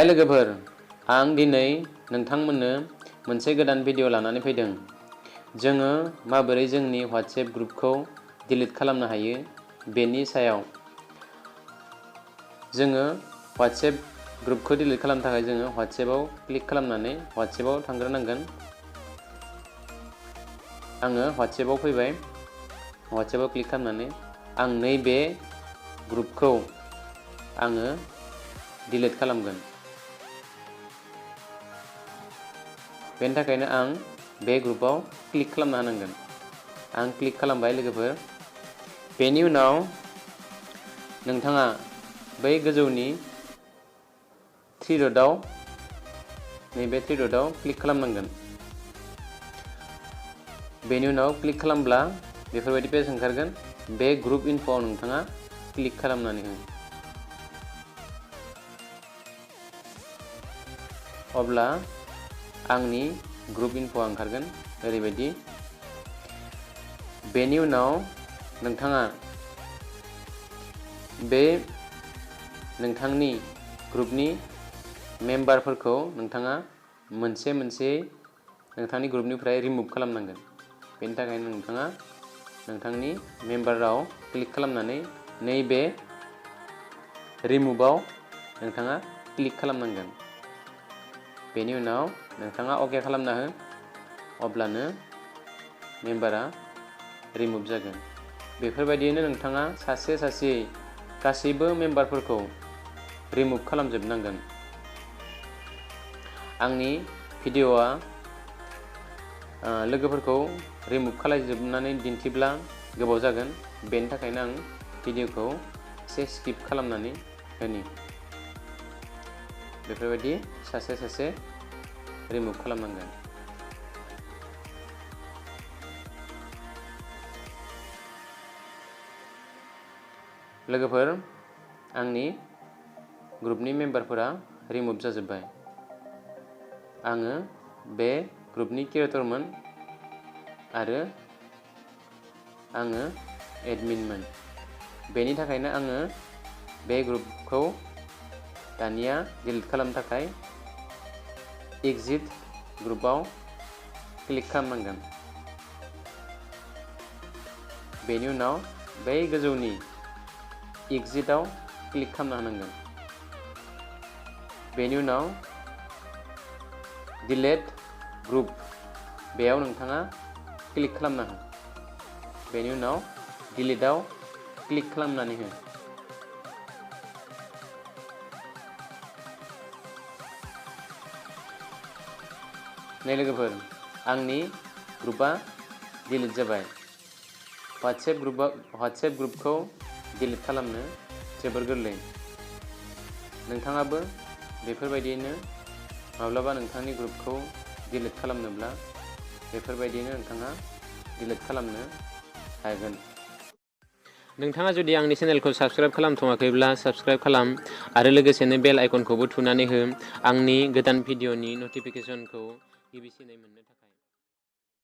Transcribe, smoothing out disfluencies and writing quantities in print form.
हाय लोगोफोर, आं दिनै नोंथांमोननो मोनसे गोदान भिडिअ लानानै फैदों। जोङो माबोरै जोंनि WhatsApp ग्रुपखौ डिलीट खालामनो हायो बेनि सायाव। जोङो WhatsApp ग्रुपखौ डिलीट खालामनो थाखाय जोङो WhatsAppआव क्लिक खालामनानै WhatsAppआव थांग्रोनांगोन। आङो WhatsAppआव फैबाय। WhatsAppआव क्लिक खालामनानै आं नैबे ग्रुपखौ आङो डिलीट खालामगोन। बेनि थाखायनो आं बे ग्रुपआव क्लिक खालामना होनांगोन। आं क्लिक खालामबाय लोगोफोर। बेनि उनाव नोंथाङा बै गोजौनि थ्रि डटआव नैबे थ्रि डटआव क्लिक खालामनांगोन। बेनि उनाव क्लिक खालामब्ला बेफोरबायदि पेज ओंखारगोन। बे ग्रुप इनफ'आव नोंथाङा क्लिक खालामनानै हो। अब्ला आंनि ग्रुप इनफ'आ ओंखारगोन ओरैबायदि। बेनि उनाव नोंथाङा बे नोंथांनि ग्रुपनि मेम्बारफोरखौ नोंथाङा मोनसे मोनसे नोंथांनि ग्रुपनिफ्राय रिमुभ खालामनांगोन। बेनि थाखायनो नोंथाङा नोंथांनि मेम्बाराव क्लिक खालामनानै नैबे रिमुभआव नोंथाङा क्लिक खालामनांगोन। बेनि उनाव नोंथाङा अके खालामना हो, अब्लानो मेम्बारा रिमुभ जागोन। बेफोरबायदियैनो नोंथाङा सासे सासेयै गासैबो मेम्बारफोरखौ रिमुभ खालामजोबनांगोन। आंनि भिडिअ'आ लोगोफोरखौ रिमुभ खालामजोबनानै दिन्थिब्ला गोबाव जागोन। बेनि थाखायनो आं भिडिअ'खौ एसे स्किप खालामनानै होनि। बेफोरबायदि सासे सासे रिमुभ खालामनांगोन। लोगोफोर, आंनि ग्रुपनि मेम्बारफोरा रिमुभ जाजोब्बाय। आङो बे ग्रुपनि क्रिएटरमोन आरो आङो एडमिनमोन। बेनि थाखायनो आङो बे ग्रुपखौ दानिया डिलीट खालामनो थाखाय एग्जिट ग्रुपआव क्लिक खालामनांगोन। बेनि उनाव बै गोजौनि एग्जिटआव क्लिक खालामना होनांगोन। बेनि उनाव डिलीट ग्रुप बेयाव नोंथाङा क्लिक खालामना हो। बेनि उनाव डिलीटआव क्लिक खालामनानै हो। नै लोगोफोर, आंनि ग्रुपआ डिलीट जाबाय। WhatsApp ग्रुपखौ डिलीट खालामनो जोबोर गोरलै। नोंथाङाबो बेफोरबायदियैनो माब्लाबा नोंथांनि ग्रुपखौ डिलीट खालामनोब्ला बेफोरबायदियैनो नोंथाङा डिलीट खालामनो हागोन। नोंथाङा जुदि आंनि चेनेलखौ साबस्क्राइब खालामथ'वाखैब्ला साबस्क्राइब खालाम आरो लोगोसेनो बेल आइकनखौबो थुनानै हो आंनि गोदान भिडिअनि नटिफिकेसनखौ गिबिसिनै मोननो थाखाय।